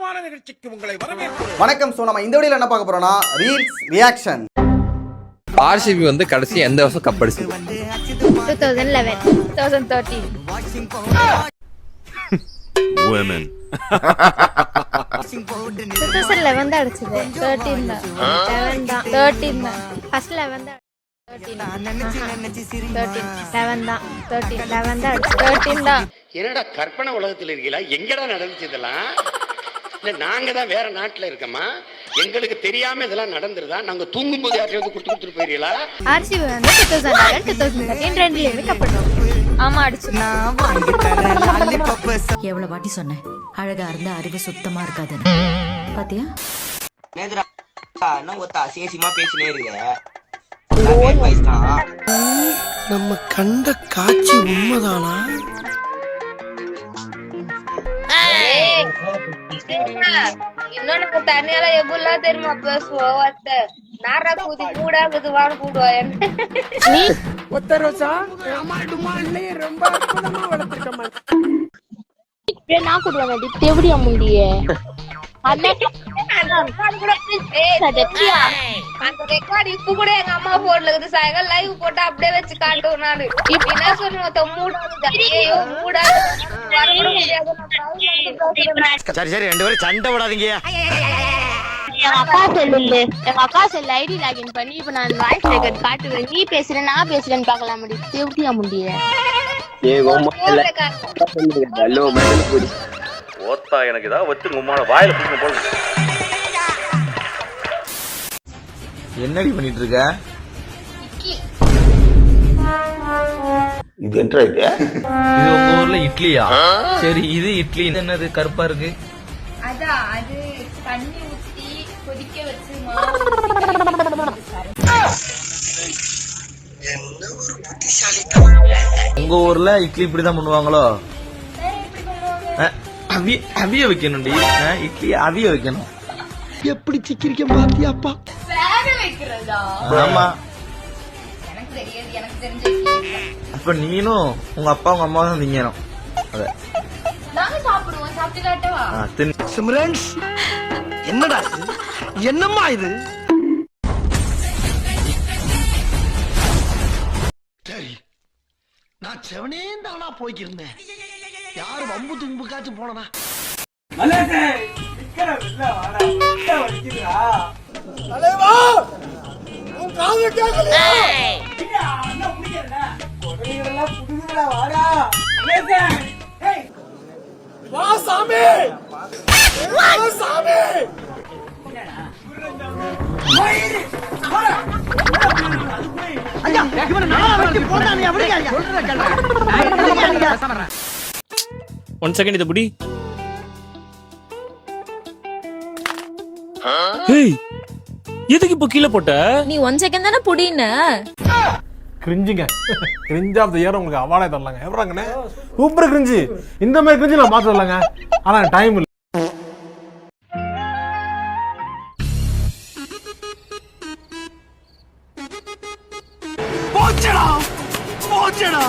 சுவாரஸ்யமான நிகழ்ச்சிக்கு உங்களை வரவேற்கிறோம். வணக்கம். சோ நம்ம இந்த வீடியோல என்ன பார்க்க போறோம்னா ரீல்ஸ் ரியாக்ஷன். ஆர்சிபி வந்து கடைசி எந்த வருஷம் கப் அடிச்சது? 2011 2013 women 2011 தான் அடிச்சது. 13 தான் 11 தான் 13 தான் ஃபர்ஸ்ட் 11 தான் 11 தான் 11 தான் 13 தான். என்னடா கற்பனை உலகத்தில் இருக்கீங்களா? எங்கடா நடந்துச்சு இதெல்லாம்? இல்ல நாங்க தான் வேற நாட்டுல இருக்கோமா? எங்களுக்கு தெரியாம இதெல்லாம் நடந்துருதா? நாங்க தூங்கும் போது யார்ட்டையாவது கொடுத்துட்டு போயிருக்கீங்களா? ஆர்சிபி வந்து 2011 2013 ரெண்டுலயுமே கப் அடிச்சோம். ஆமா அடிச்சுனா எவ்வளவு வாட்டி சொன்னேன் அழகா இருந்தா அறிவு சுத்தமா இருக்காது பாத்தியா? நேத்ரா நான் ஒத்தா சேசிமா பேசினே இருக்க. நம்ம கண்ட காட்சி உண்மைதானா? இன்னொன்னு தனியால எவ்வளவு தெரியுமா பேசுவோம். நாரா கூதி மூடாகுது வாங்க கூடுவாயன் நீ ஒத்த ரோசா அம்மாடுமாலே ரொம்ப அற்புதமா வளர்த்திருக்கமா. நான் கூடுவாங்க தேவடியா முண்டியே அந்த ரெக்கார்டு இப்ப கூட எங்க அம்மா போன்ல இருக்குது. சாயங்காலம் லைவ் போட்டா அப்படியே வச்சு காட்டுவோம். நானு இப்ப என்ன சொல்லுவேன் மூடாது. சரி சரி ரெண்டு பேரும் சண்டை விடாதீங்க. எங்க அக்கா செல்ல ஐடி லாகின் பண்ணி இப்ப நான் வாய்ஸ் ரெக்கார்ட் காட்டுவேன். நீ பேசுற நான் பேசுறேன்னு பாக்கலாம் முடியும். தேவடியா முண்டியே ஓத்தா எனக்கு ஏதாவது வச்சு உம்மான வாயில பிடிக்க போல. என்னடி பண்ணிட்டு இருக்க? இது என்ன இது? இது உங்க ஊர்ல இட்லியா? சரி இது இட்லி என்னது கருப்பா இருக்கு? அதான் அது தண்ணி ஊத்தி கொதிக்க வச்சு உங்க ஊர்ல இட்லி இப்படிதான் பண்ணுவாங்களோ? அவிய வைக்கணும்டி. இட்லி அவிய வைக்கணும். எப்படி சிக்கிரிக்க பாத்தியாப்பா? ஆமா அப்ப நீனும் உங்க அப்பா உங்க அம்மா தான் திங்கணும். அத சிம்ரன்ஸ் என்னடா இது? என்னம்மா இது? சரி நான் செவனே தானா போய்க்கிருந்தேன். யாரு வம்பு தும்புக்காச்சும் போனா ஒன் செகண்ட் இத புடி. ஏய் எதுக்கு இப்ப கீழே போட்ட? நீ 1 செகண்ட் தானே புடின. கிரிஞ்சுங்க கிரிஞ்ச் ஆஃப் தி இயர் உங்களுக்கு அவார்டே தரலாங்க. எவராங்கண்ணே சூப்பர் கிரிஞ்சு. இந்த மாதிரி கிரிஞ்சு நான் பார்த்து வரலாங்க. ஆனா டைம் இல்லை. போச்சடா போச்சடா.